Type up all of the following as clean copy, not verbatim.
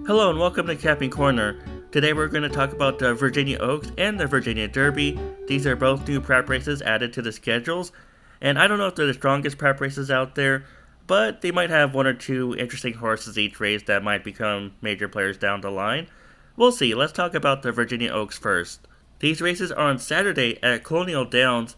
Hello and welcome to Capping Corner. Today we're going to talk about the Virginia Oaks and the Virginia Derby. These are both new prep races added to the schedules, and I don't know if they're the strongest prep races out there, but they might have one or two interesting horses each race that might become major players down the line. We'll see. Let's talk about the Virginia Oaks first. These races are on Saturday at Colonial Downs.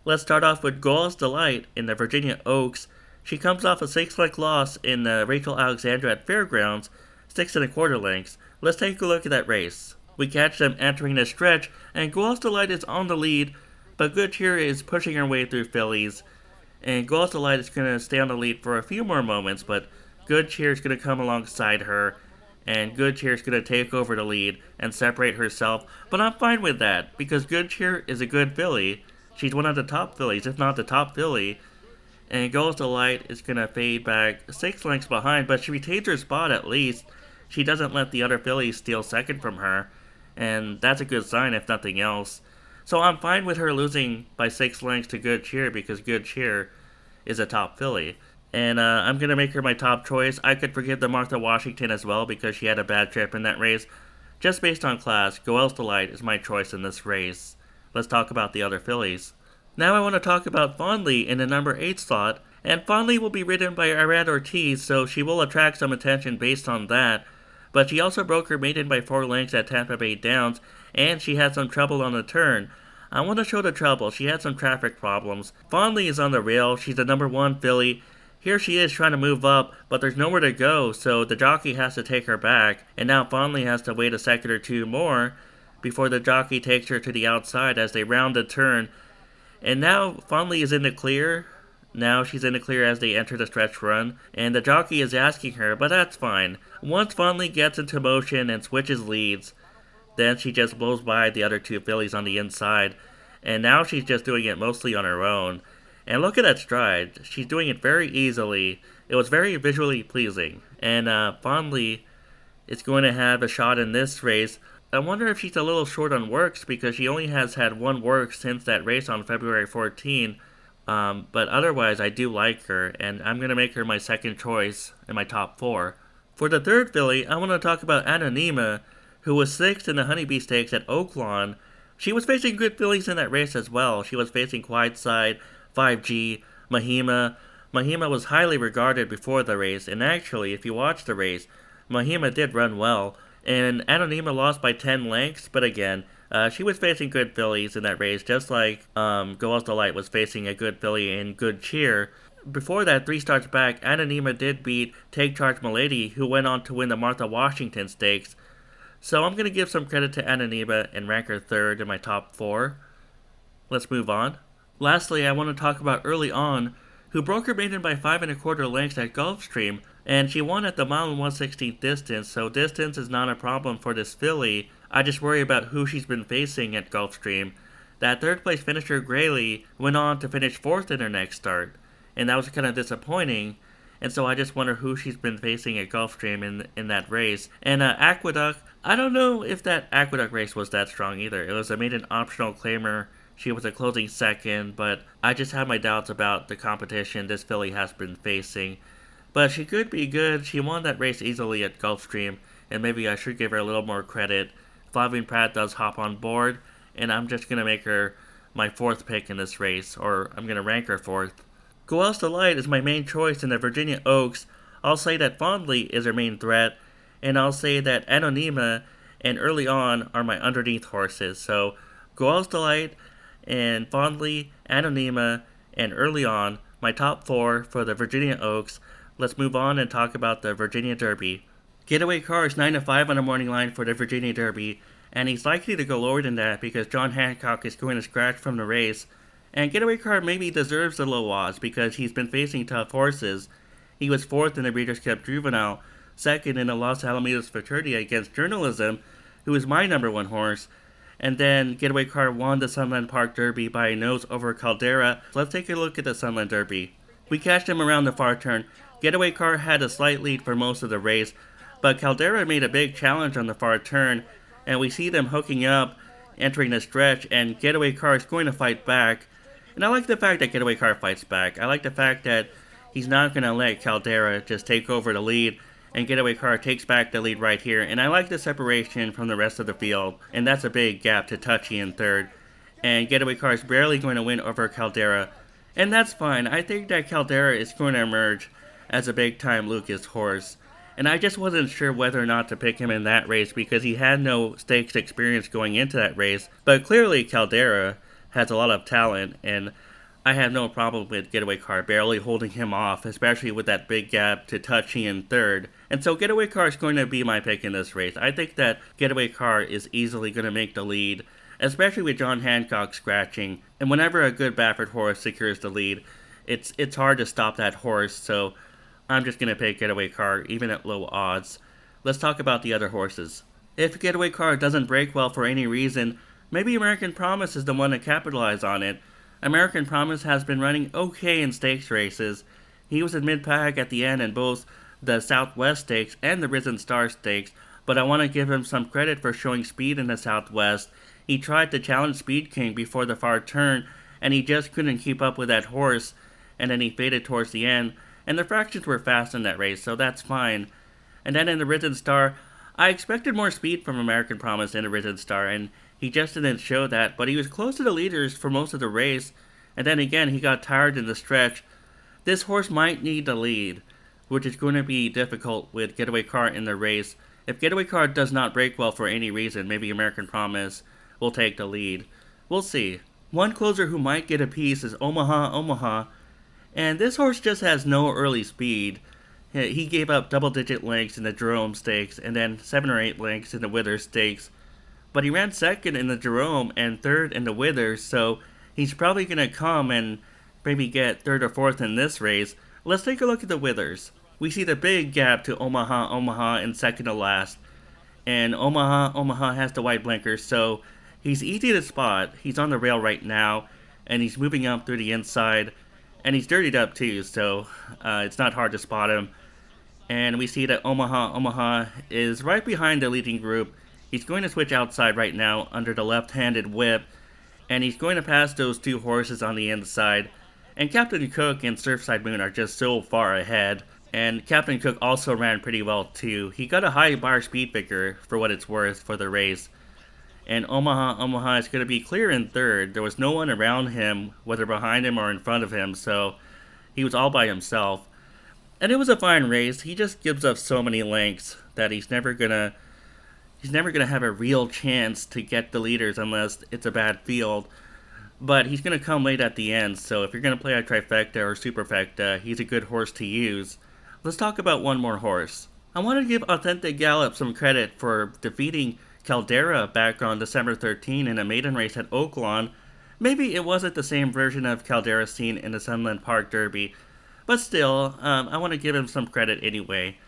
Let's start off with Goal's Delight in the Virginia Oaks. She comes off a 6-leg loss in Rachel Alexandra at Fairgrounds, 6 1/4 lengths. Let's take a look at that race. We catch them entering the stretch, and Goal's Delight is on the lead, but Good Cheer is pushing her way through fillies. And Goal's Delight is going to stay on the lead for a few more moments, but Good Cheer is going to come alongside her, and Good Cheer is going to take over the lead and separate herself. But I'm fine with that, because Good Cheer is a good filly. She's one of the top fillies, if not the top filly. And Goal's Delight is going to fade back 6 lengths behind, but she retains her spot at least. She doesn't let the other fillies steal second from her, and that's a good sign if nothing else. So I'm fine with her losing by 6 lengths to Good Cheer because Good Cheer is a top filly. And I'm going to make her my top choice. I could forgive the Martha Washington as well because she had a bad trip in that race. Just based on class, Goal's Delight is my choice in this race. Let's talk about the other fillies. Now I want to talk about Fondly in the number 8 slot. And Fondly will be ridden by Irad Ortiz, so she will attract some attention based on that. But she also broke her maiden by 4 lengths at Tampa Bay Downs, and she had some trouble on the turn. I want to show the trouble. She had some traffic problems. Fondly is on the rail. She's the number 1 filly. Here she is trying to move up, but there's nowhere to go, so the jockey has to take her back. And now Fondly has to wait a second or two more before the jockey takes her to the outside as they round the turn. And now Fondly is in the clear. Now she's in the clear as they enter the stretch run, and the jockey is asking her, but that's fine. Once Fondly gets into motion and switches leads, then she just blows by the other 2 fillies on the inside, and now she's just doing it mostly on her own. And look at that stride. She's doing it very easily. It was very visually pleasing, and Fondly is going to have a shot in this race. I wonder if she's a little short on works because she only has had 1 work since that race on February 14. But otherwise, I do like her, and I'm going to make her my second choice in my top 4. For the third filly, I want to talk about Anonyma, who was 6th in the Honeybee Stakes at Oaklawn. She was facing good fillies in that race as well. She was facing Quietside, 5G, Mahima. Mahima was highly regarded before the race, and actually, if you watch the race, Mahima did run well. And Anonyma lost by 10 lengths, but again, she was facing good fillies in that race, just like Goal's Delight was facing a good filly in Good Cheer. Before that, 3 starts back, Anonyma did beat Take Charge Milady, who went on to win the Martha Washington Stakes. So I'm going to give some credit to Anonyma and rank her 3rd in my top 4. Let's move on. Lastly, I want to talk about Early On, who broke her maiden by 5 1/4 lengths at Gulfstream, and she won at the mile and 1/16 distance, so distance is not a problem for this filly. I just worry about who she's been facing at Gulfstream. That 3rd place finisher Grayley went on to finish 4th in her next start, and that was kind of disappointing, and so I just wonder who she's been facing at Gulfstream in that race. And Aqueduct, I don't know if that Aqueduct race was that strong either. It was a maiden optional claimer. She was a closing 2nd, but I just have my doubts about the competition this filly has been facing. But she could be good. She won that race easily at Gulfstream, and maybe I should give her a little more credit. Flavien Prat does hop on board, and I'm just going to make her my 4th pick in this race, or I'm going to rank her 4th. Goal's Delight is my main choice in the Virginia Oaks. I'll say that Fondly is her main threat, and I'll say that Anonyma and Early On are my underneath horses. So Goal's Delight and Fondly, Anonyma, and Early On, my top 4 for the Virginia Oaks. Let's move on and talk about the Virginia Derby. Getaway Car is 9 5 on the morning line for the Virginia Derby, and he's likely to go lower than that because John Hancock is going to scratch from the race. And Getaway Car maybe deserves the low odds because he's been facing tough horses. He was 4th in the Breeders' Cup Juvenile, 2nd in the Los Alamitos Futurity against Journalism, who is my number 1 horse. And then Getaway Car won the Sunland Park Derby by a nose over Caldera. Let's take a look at the Sunland Derby. We catched him around the far turn. Getaway Car had a slight lead for most of the race, but Caldera made a big challenge on the far turn, and we see them hooking up, entering the stretch, and Getaway Car is going to fight back. And I like the fact that Getaway Car fights back. I like the fact that he's not going to let Caldera just take over the lead and Getaway Car takes back the lead right here. And I like the separation from the rest of the field, and that's a big gap to Touchy in third. And Getaway Car is barely going to win over Caldera, and that's fine. I think that Caldera is going to emerge as a big-time Lucas horse, and I just wasn't sure whether or not to pick him in that race because he had no stakes experience going into that race. But clearly Caldera has a lot of talent, and I have no problem with Getaway Car barely holding him off, especially with that big gap to Touchy in third. And so Getaway Car is going to be my pick in this race. I think that Getaway Car is easily going to make the lead, especially with John Hancock scratching. And whenever a good Baffert horse secures the lead, it's hard to stop that horse, so I'm just going to pick Getaway Car, even at low odds. Let's talk about the other horses. If Getaway Car doesn't break well for any reason, maybe American Promise is the one to capitalize on it. American Promise has been running okay in stakes races. He was in mid-pack at the end in both the Southwest Stakes and the Risen Star Stakes, but I want to give him some credit for showing speed in the Southwest. He tried to challenge Speed King before the far turn, and he just couldn't keep up with that horse, and then he faded towards the end, and the fractions were fast in that race, so that's fine. And then in the Risen Star, I expected more speed from American Promise in the Risen Star, and he just didn't show that, but he was close to the leaders for most of the race, and then again he got tired in the stretch. This horse might need the lead, which is going to be difficult with Getaway Car in the race. If Getaway Car does not break well for any reason, maybe American Promise will take the lead. We'll see. One closer who might get a piece is Omaha, and this horse just has no early speed. He gave up double-digit lengths in the Jerome Stakes and then 7 or 8 lengths in the Withers Stakes. But he ran second in the Jerome and third in the Withers, so he's probably going to come and maybe get third or fourth in this race. Let's take a look at the Withers. We see the big gap to Omaha in second to last. And Omaha has the white blinkers, so he's easy to spot. He's on the rail right now, and he's moving up through the inside. And he's dirtied up too, so it's not hard to spot him. And we see that Omaha is right behind the leading group. He's going to switch outside right now under the left-handed whip, and he's going to pass those two horses on the inside. And Captain Cook and Surfside Moon are just so far ahead. And Captain Cook also ran pretty well too. He got a high bar speed figure for what it's worth for the race. And Omaha is going to be clear in third. There was no one around him, whether behind him or in front of him, so he was all by himself. And it was a fine race. He just gives up so many lengths that he's never gonna have a real chance to get the leaders unless it's a bad field. But he's gonna come late at the end, so if you're gonna play a trifecta or superfecta, he's a good horse to use. Let's talk about one more horse. I want to give Authentic Gallop some credit for defeating Caldera back on December 13 in a maiden race at Oaklawn. Maybe it wasn't the same version of Caldera seen in the Sunland Park Derby, but still, I want to give him some credit anyway.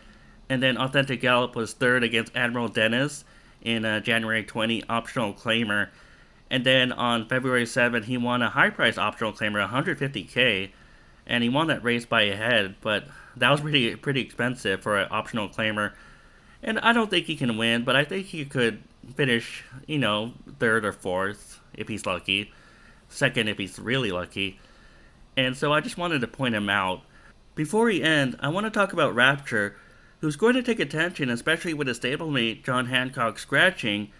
And then Authentic Gallop was third against Admiral Dennis in a January 20 optional claimer. And then on February 7, he won a high-price optional claimer, $150K, and he won that race by a head, but that was pretty expensive for an optional claimer. And I don't think he can win, but I think he could finish, third or fourth if he's lucky. Second if he's really lucky. And so I just wanted to point him out. Before we end, I want to talk about Rapture, who's going to take attention, especially with his stablemate John Hancock scratching.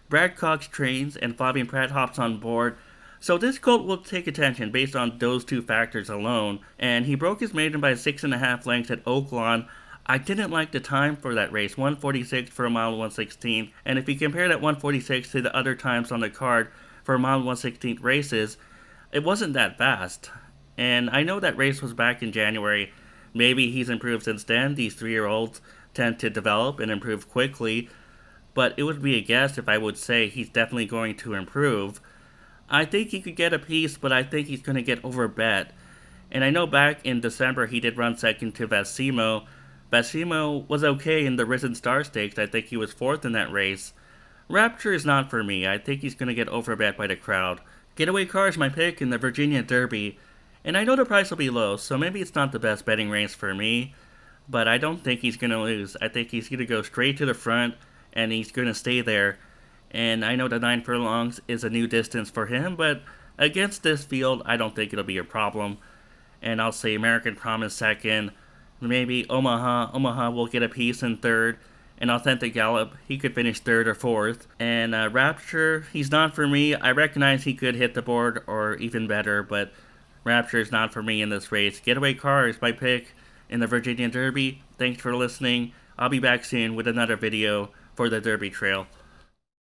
Brad Cox trains and Fabian Pratt hops on board. So this colt will take attention based on those two factors alone. And he broke his maiden by 6.5 lengths at Oaklawn. I didn't like the time for that race, 1:46 for a mile 1/16. And if you compare that 1:46 to the other times on the card for a mile 1/16 races, it wasn't that fast. And I know that race was back in January. Maybe he's improved since then. These 3-year-olds tend to develop and improve quickly. But it would be a guess if I would say he's definitely going to improve. I think he could get a piece, but I think he's going to get overbet. And I know back in December he did run second to Vasimo. Vasimo was okay in the Risen Star Stakes. I think he was fourth in that race. Rapture is not for me. I think he's going to get overbet by the crowd. Getaway Car is my pick in the Virginia Derby. And I know the price will be low, so maybe it's not the best betting race for me. But I don't think he's going to lose. I think he's going to go straight to the front, and he's going to stay there. And I know the 9 furlongs is a new distance for him, but against this field, I don't think it'll be a problem. And I'll say American Promise second, Maybe Omaha will get a piece in third. And Authentic Gallop, he could finish third or fourth. And Rapture, he's not for me. I recognize he could hit the board or even better, but Rapture is not for me in this race. Getaway Car is my pick in the Virginia Derby. Thanks for listening. I'll be back soon with another video for the Derby Trail.